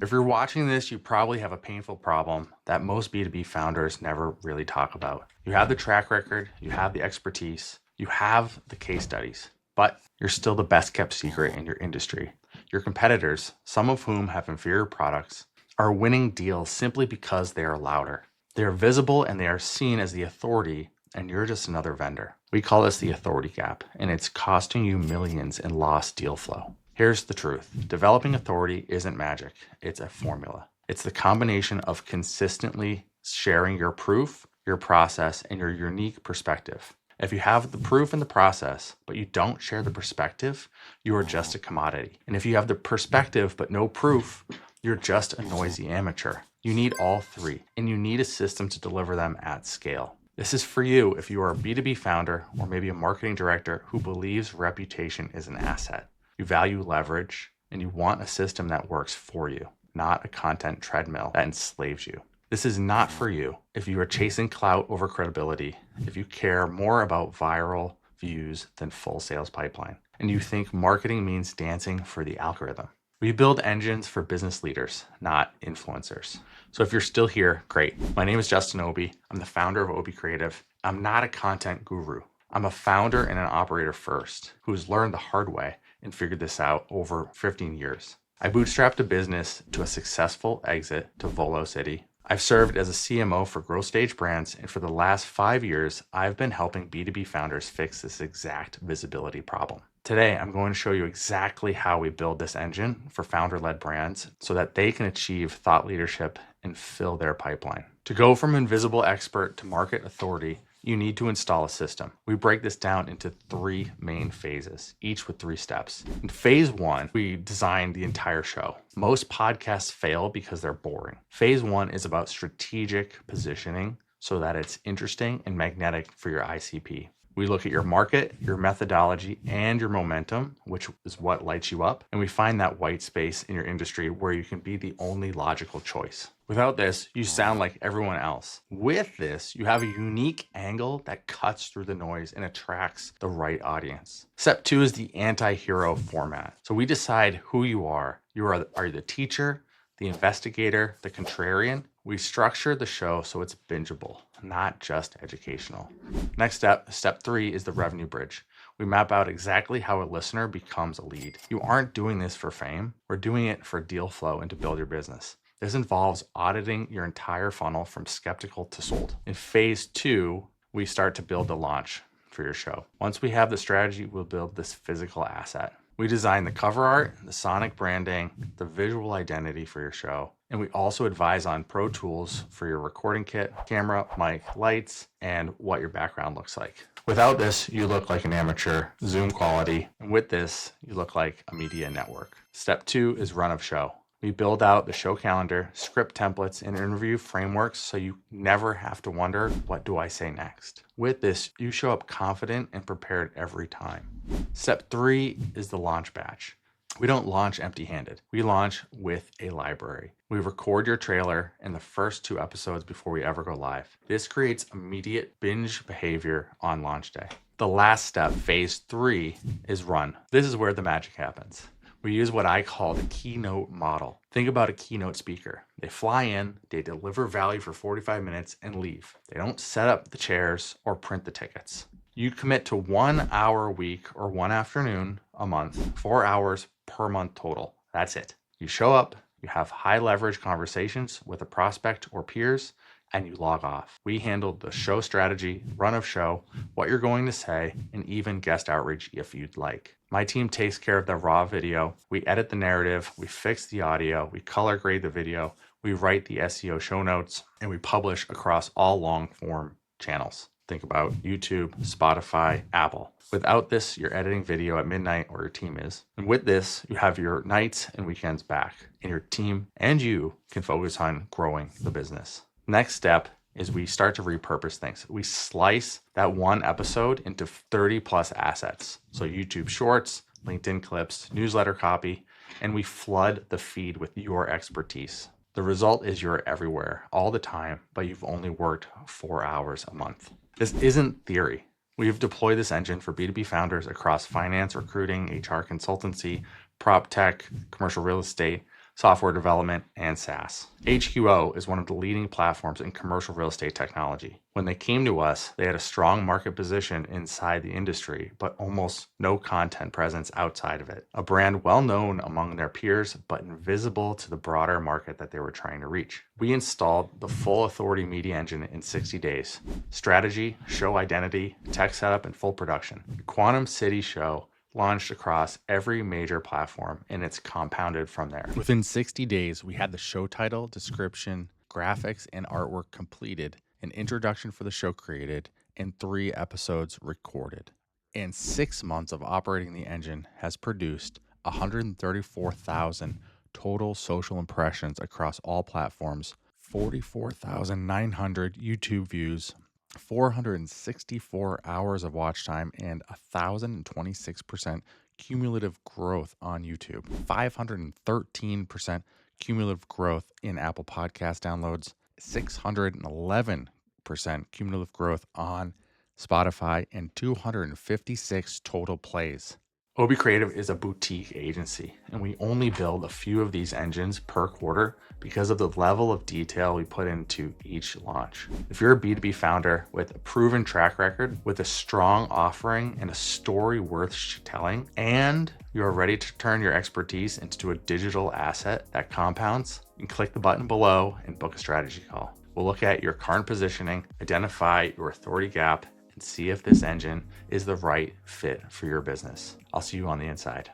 If you're watching this, you probably have a painful problem that most B2B founders never really talk about. You have the track record, you have the expertise, you have the case studies, but you're still the best kept secret in your industry. Your competitors, some of whom have inferior products, are winning deals simply because they are louder. They are visible and they are seen as the authority, and you're just another vendor. We call this the authority gap, and it's costing you millions in lost deal flow. Here's the truth. Developing authority isn't magic. It's a formula. It's the combination of consistently sharing your proof, your process, and your unique perspective. If you have the proof and the process, but you don't share the perspective, you are just a commodity. And if you have the perspective but no proof, you're just a noisy amateur. You need all three, and you need a system to deliver them at scale. This is for you if you are a B2B founder or maybe a marketing director who believes reputation is an asset. You value leverage, and you want a system that works for you, not a content treadmill that enslaves you. This is not for you if you are chasing clout over credibility, if you care more about viral views than full sales pipeline, and you think marketing means dancing for the algorithm. We build engines for business leaders, not influencers. So if you're still here, great. My name is Justin Obi. I'm the founder of Obi Creative. I'm not a content guru. I'm a founder and an operator first who has learned the hard way and figured this out over 15 years. I bootstrapped a business to a successful exit to Volo City. I've served as a CMO for growth stage brands, and for the last 5 years, I've been helping B2B founders fix this exact visibility problem. Today, I'm going to show you exactly how we build this engine for founder-led brands so that they can achieve thought leadership and fill their pipeline. To go from invisible expert to market authority, you need to install a system. We break this down into 3 main phases, each with 3 steps. In phase 1, we design the entire show. Most podcasts fail because they're boring. Phase 1 is about strategic positioning so that it's interesting and magnetic for your ICP. We look at your market, your methodology, and your momentum, which is what lights you up. And we find that white space in your industry where you can be the only logical choice. Without this, you sound like everyone else. With this, you have a unique angle that cuts through the noise and attracts the right audience. Step 2 is the anti-hero format. So we decide who you are. Are you the teacher, the investigator, the contrarian? We structure the show so it's bingeable, not just educational. Next step 3 is the revenue bridge. We map out exactly how a listener becomes a lead. You aren't doing this for fame. We're doing it for deal flow and to build your business. This involves auditing your entire funnel from skeptical to sold. In phase 2, we start to build the launch for your show. Once we have the strategy, we'll build this physical asset. We design the cover art, the sonic branding, the visual identity for your show, and we also advise on pro tools for your recording kit, camera, mic, lights, and what your background looks like. Without this, you look like an amateur, Zoom quality, and with this, you look like a media network. Step 2 is run of show. We build out the show calendar, script templates, and interview frameworks so you never have to wonder, what do I say next? With this, you show up confident and prepared every time. Step 3 is the launch batch. We don't launch empty-handed. We launch with a library. We record your trailer and the first 2 episodes before we ever go live. This creates immediate binge behavior on launch day. The last step, phase 3, is run. This is where the magic happens. We use what I call the Keynote Model. Think about a keynote speaker. They fly in, they deliver value for 45 minutes and leave. They don't set up the chairs or print the tickets. You commit to 1 hour a week or 1 afternoon a month, 4 hours per month total. That's it. You show up, you have high leverage conversations with a prospect or peers, and you log off. We handled the show strategy, run of show, what you're going to say, and even guest outreach if you'd like. My team takes care of the raw video. We edit the narrative, we fix the audio, we color grade the video, we write the SEO show notes, and we publish across all long form channels. Think about YouTube, Spotify, Apple. Without this, you're editing video at midnight, or your team is. And with this, you have your nights and weekends back, and your team and you can focus on growing the business. Next step is we start to repurpose things. We slice that 1 episode into 30 plus assets. So YouTube shorts, LinkedIn clips, newsletter copy, and we flood the feed with your expertise. The result is you're everywhere all the time, but you've only worked 4 hours a month. This isn't theory. We've deployed this engine for B2B founders across finance, recruiting, HR consultancy, prop tech, commercial real estate, software development, and SaaS. HQO is one of the leading platforms in commercial real estate technology. When they came to us, they had a strong market position inside the industry, but almost no content presence outside of it. A brand well known among their peers, but invisible to the broader market that they were trying to reach. We installed the full Authority media engine in 60 days. Strategy, show identity, tech setup, and full production. The Quantum City show launched across every major platform, and it's compounded from there. Within 60 days, we had the show title, description, graphics, and artwork completed, an introduction for the show created, and 3 episodes recorded. And 6 months of operating the engine has produced 134,000 total social impressions across all platforms, 44,900 YouTube views, 464 hours of watch time, and 1,026% cumulative growth on YouTube, 513% cumulative growth in Apple Podcast downloads, 611% cumulative growth on Spotify, and 256 total plays. OB Creative is a boutique agency, and we only build a few of these engines per quarter because of the level of detail we put into each launch. If you're a B2B founder with a proven track record, with a strong offering and a story worth telling, and you're ready to turn your expertise into a digital asset that compounds, you can click the button below and book a strategy call. We'll look at your current positioning, identify your authority gap, and see if this engine is the right fit for your business. I'll see you on the inside.